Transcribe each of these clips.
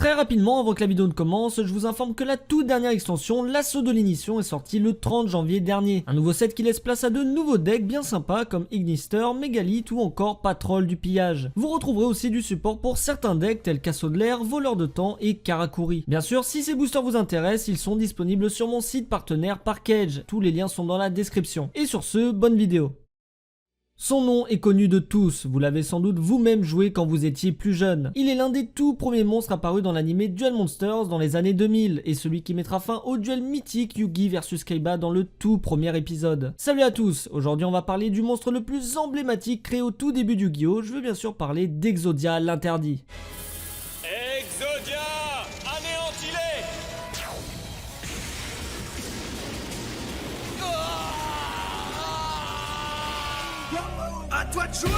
Très rapidement, avant que la vidéo ne commence, je vous informe que la toute dernière extension, l'Assaut de l'Ignition, est sortie le 30 janvier dernier. Un nouveau set qui laisse place à de nouveaux decks bien sympas comme Ignister, Mégalithe ou encore Patrol du pillage. Vous retrouverez aussi du support pour certains decks tels qu'Assaut de l'air, Voleur de temps et Karakuri. Bien sûr, si ces boosters vous intéressent, ils sont disponibles sur mon site partenaire Parkage. Tous les liens sont dans la description. Et sur ce, bonne vidéo. Son nom est connu de tous, vous l'avez sans doute vous-même joué quand vous étiez plus jeune. Il est l'un des tout premiers monstres apparus dans l'anime Duel Monsters dans les années 2000 et celui qui mettra fin au duel mythique Yugi vs Kaiba dans le tout premier épisode. Salut à tous, aujourd'hui on va parler du monstre le plus emblématique créé au tout début du Yu-Gi-Oh! Je veux bien sûr parler d'Exodia l'interdit. Exodia, anéantis-les! À toi de jouer!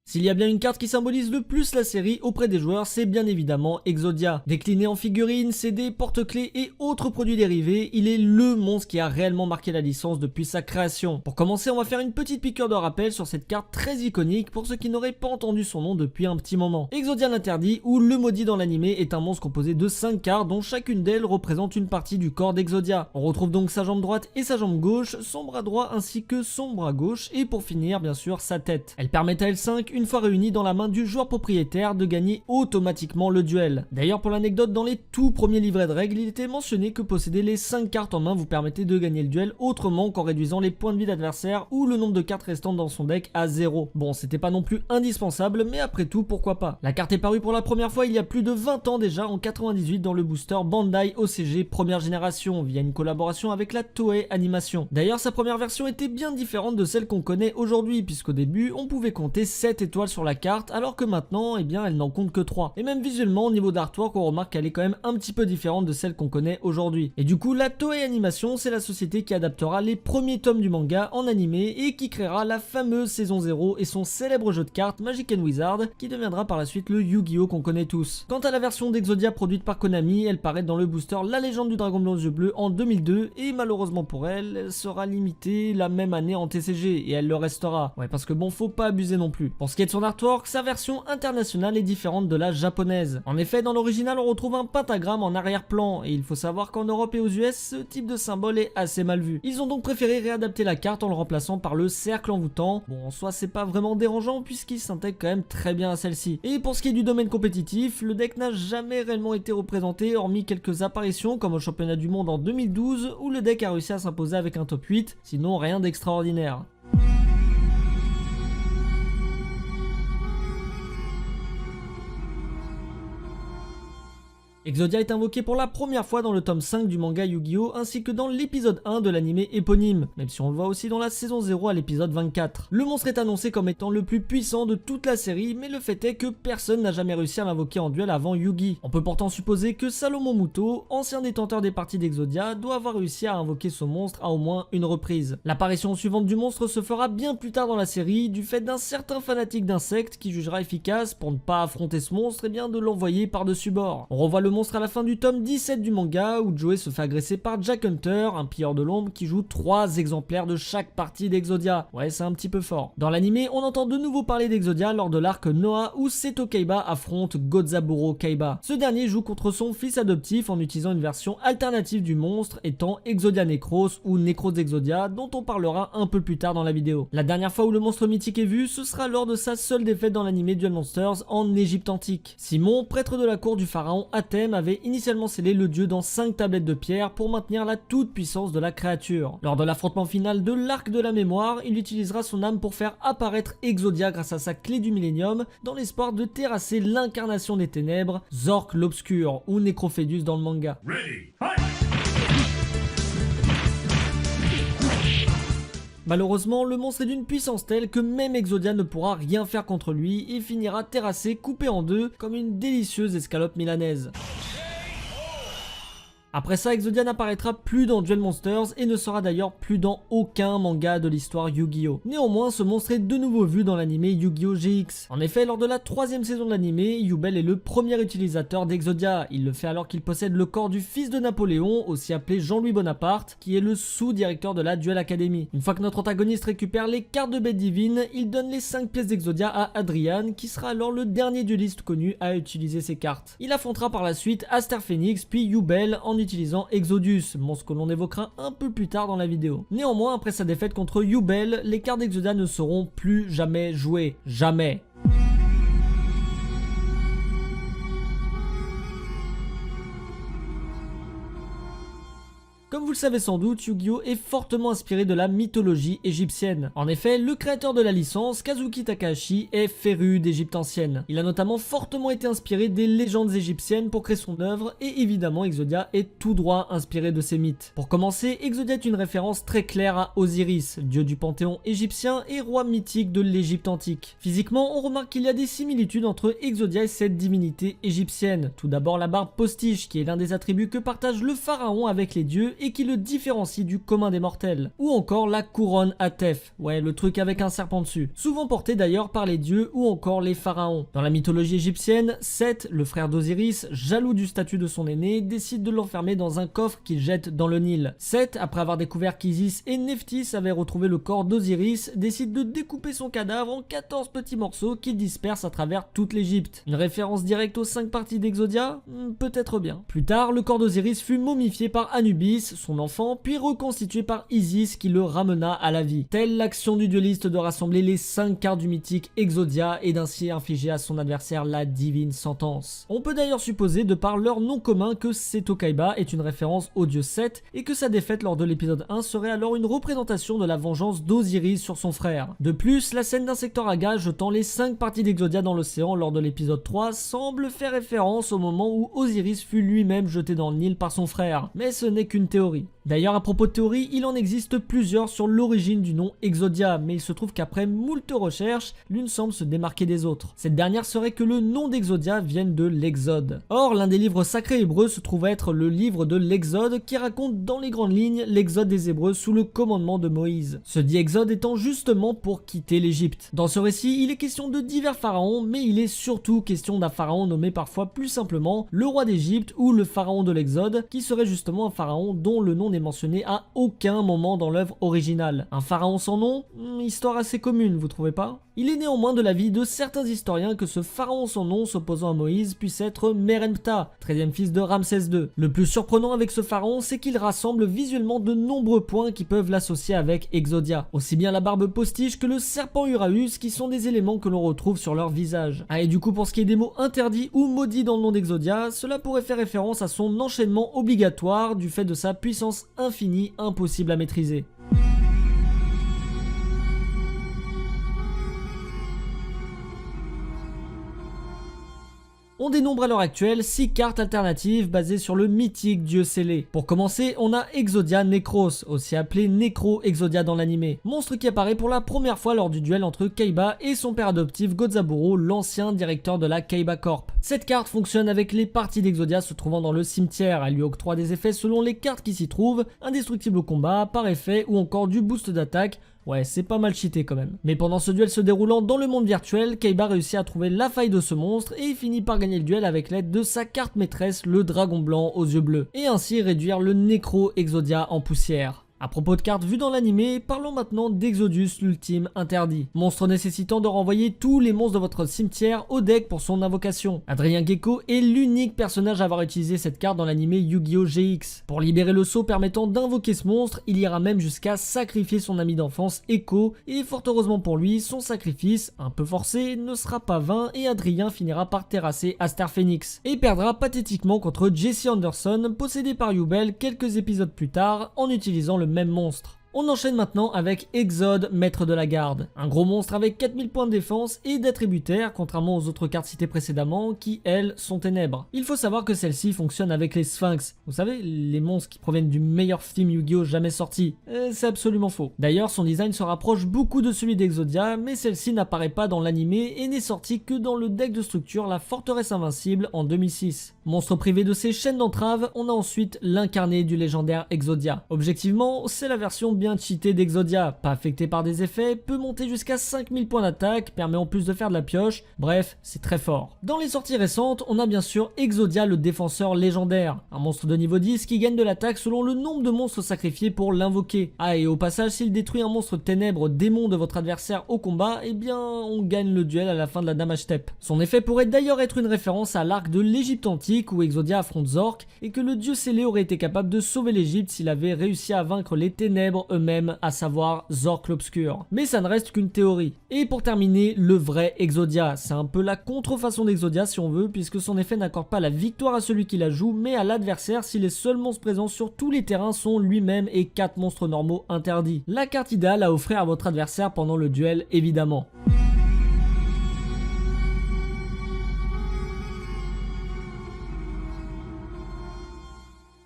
S'il y a bien une carte qui symbolise le plus la série auprès des joueurs, c'est bien évidemment Exodia. Décliné en figurines, CD, porte-clés et autres produits dérivés, il est LE monstre qui a réellement marqué la licence depuis sa création. Pour commencer, on va faire une petite piqûre de rappel sur cette carte très iconique pour ceux qui n'auraient pas entendu son nom depuis un petit moment. Exodia l'interdit, ou le maudit dans l'anime, est un monstre composé de 5 cartes dont chacune d'elles représente une partie du corps d'Exodia. On retrouve donc sa jambe droite et sa jambe gauche, son bras droit ainsi que son bras gauche et pour finir bien sûr sa tête. Elle permet à L5, une fois réunie dans la main du joueur propriétaire, de gagner automatiquement le duel. D'ailleurs, pour l'anecdote, dans les tout premiers livrets de règles, il était mentionné que posséder les 5 cartes en main vous permettait de gagner le duel autrement qu'en réduisant les points de vie d'adversaire ou le nombre de cartes restantes dans son deck à 0. Bon, c'était pas non plus indispensable, mais après tout, pourquoi pas. La carte est parue pour la première fois il y a plus de 20 ans déjà, en 98, dans le booster Bandai OCG première génération, via une collaboration avec la Toei Animation. D'ailleurs, sa première version était bien différente de celle qu'on connaît aujourd'hui, puisqu'au début, on pouvait compter 7 étoiles sur la carte, alors que maintenant, eh bien, elle n'en compte que 3. Et même visuellement, au niveau d'artwork, on remarque qu'elle est quand même un petit peu différente de celle qu'on connaît aujourd'hui. Et du coup, la Toei Animation, c'est la société qui adaptera les premiers tomes du manga en animé et qui créera la fameuse saison 0 et son célèbre jeu de cartes Magic & Wizard, qui deviendra par la suite le Yu-Gi-Oh! Qu'on connaît tous. Quant à la version d'Exodia produite par Konami, elle paraît dans le booster La Légende du Dragon Blanc aux yeux bleus en 2002 et malheureusement pour elle, elle sera limitée la même année en TCG et elle le restera. Ouais, parce que bon, faut pas abuser non plus. Pour ce qui est de son artwork, sa version internationale est différente de la japonaise. En effet, dans l'original, on retrouve un pentagramme en arrière-plan et il faut savoir qu'en Europe et aux US, ce type de symbole est assez mal vu. Ils ont donc préféré réadapter la carte en le remplaçant par le cercle envoûtant. Bon, en soi, c'est pas vraiment dérangeant puisqu'il s'intègre quand même très bien à celle-ci. Et pour ce qui est du domaine compétitif, le deck n'a jamais réellement été représenté, hormis quelques apparitions comme au championnat du monde en 2012 où le deck a réussi à s'imposer avec un top 8, sinon rien d'extraordinaire. Exodia est invoqué pour la première fois dans le tome 5 du manga Yu-Gi-Oh! Ainsi que dans l'épisode 1 de l'anime éponyme, même si on le voit aussi dans la saison 0 à l'épisode 24. Le monstre est annoncé comme étant le plus puissant de toute la série, mais le fait est que personne n'a jamais réussi à l'invoquer en duel avant Yugi. On peut pourtant supposer que Salomon Muto, ancien détenteur des parties d'Exodia, doit avoir réussi à invoquer ce monstre à au moins une reprise. L'apparition suivante du monstre se fera bien plus tard dans la série, du fait d'un certain fanatique d'insectes qui jugera efficace, pour ne pas affronter ce monstre, et bien de l'envoyer par-dessus bord. On revoit le monstre à la fin du tome 17 du manga où Joey se fait agresser par Jack Hunter, un pilleur de l'ombre qui joue 3 exemplaires de chaque partie d'Exodia. Ouais, c'est un petit peu fort. Dans l'anime, on entend de nouveau parler d'Exodia lors de l'arc Noah où Seto Kaiba affronte Gozaburo Kaiba. Ce dernier joue contre son fils adoptif en utilisant une version alternative du monstre étant Exodia Necros ou Necros Exodia dont on parlera un peu plus tard dans la vidéo. La dernière fois où le monstre mythique est vu, ce sera lors de sa seule défaite dans l'anime Duel Monsters en Égypte antique. Simon, prêtre de la cour du pharaon Athème, avait initialement scellé le dieu dans 5 tablettes de pierre pour maintenir la toute puissance de la créature. Lors de l'affrontement final de l'arc de la mémoire, il utilisera son âme pour faire apparaître Exodia grâce à sa clé du millénium dans l'espoir de terrasser l'incarnation des ténèbres, Zork l'Obscur ou Necrophedus dans le manga. Ready, fight! Malheureusement, le monstre est d'une puissance telle que même Exodia ne pourra rien faire contre lui et finira terrassé, coupé en deux, comme une délicieuse escalope milanaise. Après ça, Exodia n'apparaîtra plus dans Duel Monsters et ne sera d'ailleurs plus dans aucun manga de l'histoire Yu-Gi-Oh! Néanmoins, ce monstre est de nouveau vu dans l'anime Yu-Gi-Oh! GX. En effet, lors de la 3e saison de l'anime, Yubel est le premier utilisateur d'Exodia. Il le fait alors qu'il possède le corps du fils de Napoléon, aussi appelé Jean-Louis Bonaparte, qui est le sous-directeur de la Duel Academy. Une fois que notre antagoniste récupère les cartes de bête divine, il donne les 5 pièces d'Exodia à Adrian, qui sera alors le dernier dueliste connu à utiliser ces cartes. Il affrontera par la suite Aster Phoenix puis Yubel en utilisant Exodus, monstre que l'on évoquera un peu plus tard dans la vidéo. Néanmoins, après sa défaite contre Yubel, les cartes d'Exodia ne seront plus jamais jouées. Jamais. Comme vous le savez sans doute, Yu-Gi-Oh! Est fortement inspiré de la mythologie égyptienne. En effet, le créateur de la licence, Kazuki Takahashi, est féru d'Égypte ancienne. Il a notamment fortement été inspiré des légendes égyptiennes pour créer son œuvre, et évidemment Exodia est tout droit inspiré de ces mythes. Pour commencer, Exodia est une référence très claire à Osiris, dieu du panthéon égyptien et roi mythique de l'Égypte antique. Physiquement, on remarque qu'il y a des similitudes entre Exodia et cette divinité égyptienne. Tout d'abord la barbe postiche, qui est l'un des attributs que partage le pharaon avec les dieux, et qui le différencie du commun des mortels. Ou encore la couronne Atef, ouais, le truc avec un serpent dessus, souvent porté d'ailleurs par les dieux ou encore les pharaons. Dans la mythologie égyptienne, Seth, le frère d'Osiris, jaloux du statut de son aîné, décide de l'enfermer dans un coffre qu'il jette dans le Nil. Seth, après avoir découvert qu'Isis et Nephthys avaient retrouvé le corps d'Osiris, décide de découper son cadavre en 14 petits morceaux qu'il disperse à travers toute l'Égypte. Une référence directe aux 5 parties d'Exodia? Peut-être bien. Plus tard, le corps d'Osiris fut momifié par Anubis, son enfant, puis reconstitué par Isis qui le ramena à la vie. Telle l'action du dueliste de rassembler les 5 cartes du mythique Exodia et d'ainsi infliger à son adversaire la divine sentence. On peut d'ailleurs supposer de par leur nom commun que Seto Kaiba est une référence au dieu Seth et que sa défaite lors de l'épisode 1 serait alors une représentation de la vengeance d'Osiris sur son frère. De plus, la scène d'Insectoraga jetant les 5 parties d'Exodia dans l'océan lors de l'épisode 3 semble faire référence au moment où Osiris fut lui-même jeté dans le Nil par son frère. Mais ce n'est qu'une théorie. D'ailleurs, à propos de théories, il en existe plusieurs sur l'origine du nom Exodia, mais il se trouve qu'après moult recherches, l'une semble se démarquer des autres. Cette dernière serait que le nom d'Exodia vienne de l'Exode. Or, l'un des livres sacrés hébreux se trouve être le livre de l'Exode qui raconte dans les grandes lignes l'exode des Hébreux sous le commandement de Moïse. Ce dit exode étant justement pour quitter l'Égypte. Dans ce récit, il est question de divers pharaons, mais il est surtout question d'un pharaon nommé parfois plus simplement le roi d'Égypte ou le pharaon de l'Exode, qui serait justement un pharaon dont le nom n'est mentionné à aucun moment dans l'œuvre originale. Un pharaon sans nom? Histoire assez commune, vous trouvez pas? Il est néanmoins de l'avis de certains historiens que ce pharaon sans nom s'opposant à Moïse puisse être Merenptah, 13e fils de Ramsès II. Le plus surprenant avec ce pharaon, c'est qu'il rassemble visuellement de nombreux points qui peuvent l'associer avec Exodia. Aussi bien la barbe postiche que le serpent Uraeus qui sont des éléments que l'on retrouve sur leur visage. Ah, et du coup pour ce qui est des mots interdits ou maudits dans le nom d'Exodia, cela pourrait faire référence à son enchaînement obligatoire du fait de sa puissance infinie impossible à maîtriser. On dénombre à l'heure actuelle 6 cartes alternatives basées sur le mythique dieu scellé. Pour commencer, on a Exodia Necros, aussi appelé Necro Exodia dans l'anime, monstre qui apparaît pour la première fois lors du duel entre Kaiba et son père adoptif Godzaburo, l'ancien directeur de la Kaiba Corp. Cette carte fonctionne avec les parties d'Exodia se trouvant dans le cimetière, elle lui octroie des effets selon les cartes qui s'y trouvent, indestructible au combat, par effet ou encore du boost d'attaque. Ouais, c'est pas mal cheaté quand même. Mais pendant ce duel se déroulant dans le monde virtuel, Kaiba réussit à trouver la faille de ce monstre et finit par gagner le duel avec l'aide de sa carte maîtresse, le dragon blanc aux yeux bleus, et ainsi réduire le Necro Exodia en poussière. À propos de cartes vues dans l'anime, parlons maintenant d'Exodus l'ultime interdit. Monstre nécessitant de renvoyer tous les monstres de votre cimetière au deck pour son invocation. Adrien Gecko est l'unique personnage à avoir utilisé cette carte dans l'anime Yu-Gi-Oh! GX. Pour libérer le sceau permettant d'invoquer ce monstre, il ira même jusqu'à sacrifier son ami d'enfance Echo, et fort heureusement pour lui, son sacrifice, un peu forcé, ne sera pas vain et Adrien finira par terrasser Aster Phoenix, et perdra pathétiquement contre Jesse Anderson, possédé par Yubel quelques épisodes plus tard, en utilisant le même monstre. On enchaîne maintenant avec Exode, maître de la garde. Un gros monstre avec 4000 points de défense et d'attributaires, contrairement aux autres cartes citées précédemment, qui, elles, sont ténèbres. Il faut savoir que celle-ci fonctionne avec les Sphinx. Vous savez, les monstres qui proviennent du meilleur film Yu-Gi-Oh! Jamais sorti. C'est absolument faux. D'ailleurs, son design se rapproche beaucoup de celui d'Exodia, mais celle-ci n'apparaît pas dans l'anime et n'est sortie que dans le deck de structure La Forteresse Invincible en 2006. Monstre privé de ses chaînes d'entrave, on a ensuite l'incarné du légendaire Exodia. Objectivement, c'est la version bien cheatée d'Exodia, pas affectée par des effets, peut monter jusqu'à 5000 points d'attaque, permet en plus de faire de la pioche, bref, c'est très fort. Dans les sorties récentes, on a bien sûr Exodia le défenseur légendaire, un monstre de niveau 10 qui gagne de l'attaque selon le nombre de monstres sacrifiés pour l'invoquer. Ah, et au passage, s'il détruit un monstre ténèbre démon de votre adversaire au combat, eh bien on gagne le duel à la fin de la damage step. Son effet pourrait d'ailleurs être une référence à l'arc de l'Égypte antique où Exodia affronte Zork et que le dieu scellé aurait été capable de sauver l'Égypte s'il avait réussi à vaincre les ténèbres eux-mêmes, à savoir Zork l'Obscur. Mais ça ne reste qu'une théorie. Et pour terminer, le vrai Exodia, c'est un peu la contrefaçon d'Exodia si on veut, puisque son effet n'accorde pas la victoire à celui qui la joue, mais à l'adversaire si les seuls monstres présents sur tous les terrains sont lui-même et 4 monstres normaux interdits. La carte idéale à offrir à votre adversaire pendant le duel évidemment.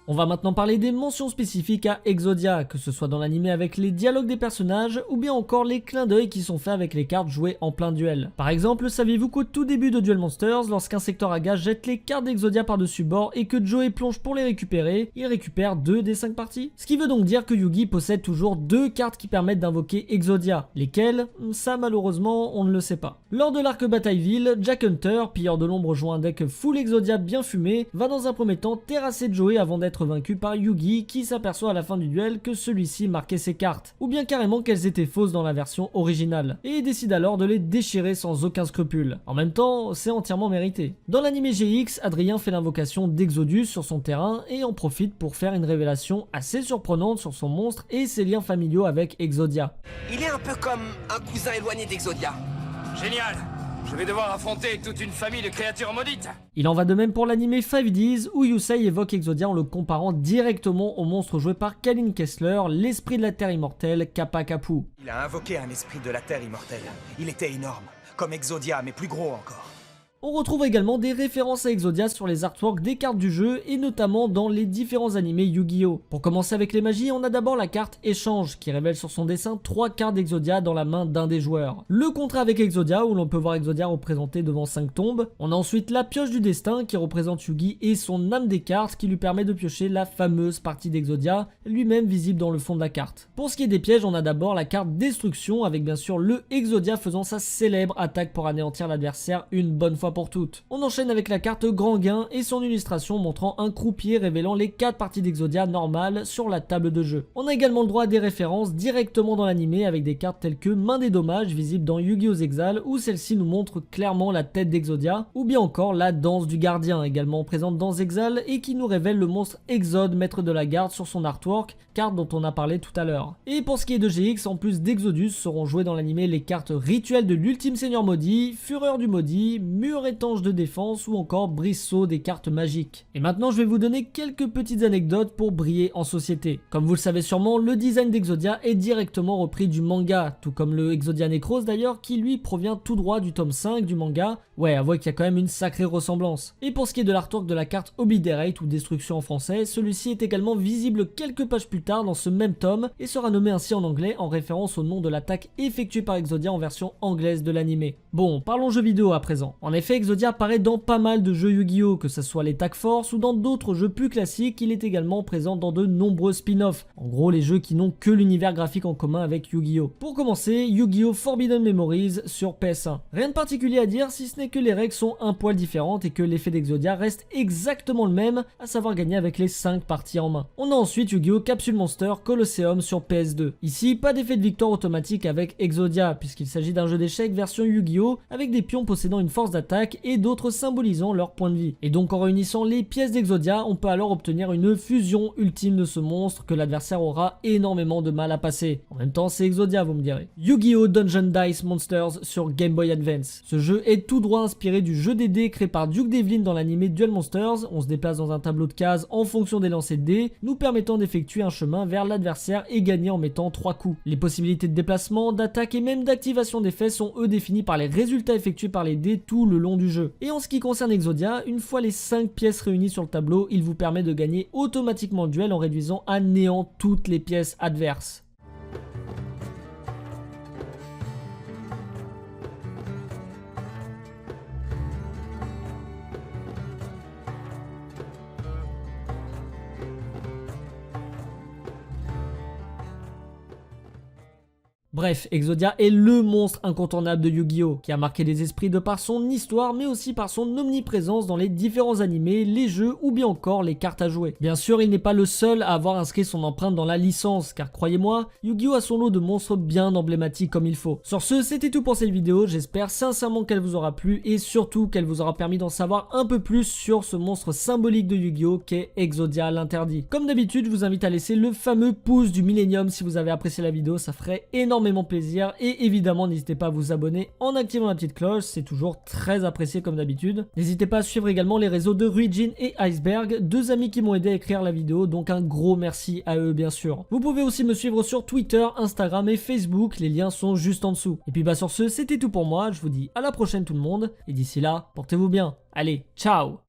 On va maintenant parler des mentions spécifiques à Exodia, que ce soit dans l'anime avec les dialogues des personnages ou bien encore les clins d'œil qui sont faits avec les cartes jouées en plein duel. Par exemple, saviez-vous qu'au tout début de Duel Monsters, lorsqu'un secteur Aga jette les cartes d'Exodia par-dessus bord et que Joey plonge pour les récupérer, il récupère 2 des 5 parties? Ce qui veut donc dire que Yugi possède toujours 2 cartes qui permettent d'invoquer Exodia. Lesquelles? Ça malheureusement, on ne le sait pas. Lors de l'arc Batailleville, Jack Hunter, pilleur de l'ombre jouant un deck full Exodia bien fumé, va dans un premier temps terrasser Joey avant d'être vaincu par Yugi qui s'aperçoit à la fin du duel que celui-ci marquait ses cartes, ou bien carrément qu'elles étaient fausses dans la version originale, et décide alors de les déchirer sans aucun scrupule. En même temps, c'est entièrement mérité. Dans l'anime GX, Adrien fait l'invocation d'Exodus sur son terrain et en profite pour faire une révélation assez surprenante sur son monstre et ses liens familiaux avec Exodia. Il est un peu comme un cousin éloigné d'Exodia. Génial! Je vais devoir affronter toute une famille de créatures maudites. Il en va de même pour l'anime 5Ds où Yusei évoque Exodia en le comparant directement au monstre joué par Kalin Kessler, l'esprit de la Terre immortelle Kappa Kapu. Il a invoqué un esprit de la Terre immortelle. Il était énorme, comme Exodia, mais plus gros encore. On retrouve également des références à Exodia sur les artworks des cartes du jeu et notamment dans les différents animés Yu-Gi-Oh! Pour commencer avec les magies, on a d'abord la carte Échange qui révèle sur son dessin 3 cartes d'Exodia dans la main d'un des joueurs. Le contrat avec Exodia où l'on peut voir Exodia représenté devant 5 tombes. On a ensuite la pioche du destin qui représente Yugi et son âme des cartes qui lui permet de piocher la fameuse partie d'Exodia, lui-même visible dans le fond de la carte. Pour ce qui est des pièges, on a d'abord la carte Destruction avec bien sûr le Exodia faisant sa célèbre attaque pour anéantir l'adversaire une bonne fois pour toutes. On enchaîne avec la carte Grand Gain et son illustration montrant un croupier révélant les 4 parties d'Exodia normales sur la table de jeu. On a également le droit à des références directement dans l'animé avec des cartes telles que Main des dommages visible dans Yu-Gi-Oh! Exile où celle-ci nous montre clairement la tête d'Exodia, ou bien encore la danse du gardien également présente dans Exile et qui nous révèle le monstre Exode maître de la garde sur son artwork, carte dont on a parlé tout à l'heure. Et pour ce qui est de GX, en plus d'Exodus seront jouées dans l'animé les cartes rituelles de l'ultime seigneur maudit, Fureur du maudit, Mur étanche de défense ou encore Brisseau des cartes magiques. Et maintenant je vais vous donner quelques petites anecdotes pour briller en société. Comme vous le savez sûrement, le design d'Exodia est directement repris du manga, tout comme le Exodia Necros d'ailleurs qui lui provient tout droit du tome 5 du manga. Ouais, avouez qu'il y a quand même une sacrée ressemblance. Et pour ce qui est de l'artwork de la carte Obliterate ou Destruction en français, celui-ci est également visible quelques pages plus tard dans ce même tome et sera nommé ainsi en anglais en référence au nom de l'attaque effectuée par Exodia en version anglaise de l'animé. Bon, parlons jeux vidéo à présent. En effet, Exodia apparaît dans pas mal de jeux Yu-Gi-Oh! Que ce soit les Tag Force ou dans d'autres jeux plus classiques, il est également présent dans de nombreux spin-offs. En gros, les jeux qui n'ont que l'univers graphique en commun avec Yu-Gi-Oh! Pour commencer, Yu-Gi-Oh! Forbidden Memories sur PS1. Rien de particulier à dire si ce n'est que les règles sont un poil différentes et que l'effet d'Exodia reste exactement le même, à savoir gagner avec les 5 parties en main. On a ensuite Yu-Gi-Oh! Capsule Monster Colosseum sur PS2. Ici, pas d'effet de victoire automatique avec Exodia, puisqu'il s'agit d'un jeu d'échecs version Yu-Gi-Oh! Avec des pions possédant une force d'attaque et d'autres symbolisant leur point de vie. Et donc en réunissant les pièces d'Exodia, on peut alors obtenir une fusion ultime de ce monstre que l'adversaire aura énormément de mal à passer. En même temps, c'est Exodia, vous me direz. Yu-Gi-Oh! Dungeon Dice Monsters sur Game Boy Advance. Ce jeu est tout droit inspiré du jeu des dés créé par Duke Devlin dans l'animé Duel Monsters. On se déplace dans un tableau de cases en fonction des lancers de dés, nous permettant d'effectuer un chemin vers l'adversaire et gagner en mettant 3 coups. Les possibilités de déplacement, d'attaque et même d'activation d'effets sont eux définis par les résultats effectués par les dés tout le long du jeu. Et en ce qui concerne Exodia, une fois les 5 pièces réunies sur le tableau, il vous permet de gagner automatiquement le duel en réduisant à néant toutes les pièces adverses. Bref, Exodia est le monstre incontournable de Yu-Gi-Oh! Qui a marqué les esprits de par son histoire mais aussi par son omniprésence dans les différents animés, les jeux ou bien encore les cartes à jouer. Bien sûr, il n'est pas le seul à avoir inscrit son empreinte dans la licence car croyez-moi, Yu-Gi-Oh! A son lot de monstres bien emblématiques comme il faut. Sur ce, c'était tout pour cette vidéo, j'espère sincèrement qu'elle vous aura plu et surtout qu'elle vous aura permis d'en savoir un peu plus sur ce monstre symbolique de Yu-Gi-Oh! Qu'est Exodia l'interdit. Comme d'habitude, je vous invite à laisser le fameux pouce du millénium si vous avez apprécié la vidéo, ça ferait énormément plaisir et évidemment n'hésitez pas à vous abonner en activant la petite cloche, c'est toujours très apprécié comme d'habitude. N'hésitez pas à suivre également les réseaux de Ruijin et Iceberg, deux amis qui m'ont aidé à écrire la vidéo, donc un gros merci à eux bien sûr. Vous pouvez aussi me suivre sur Twitter, Instagram et Facebook, les liens sont juste en dessous. Et puis sur ce, c'était tout pour moi, je vous dis à la prochaine tout le monde et d'ici là, portez-vous bien. Allez, ciao!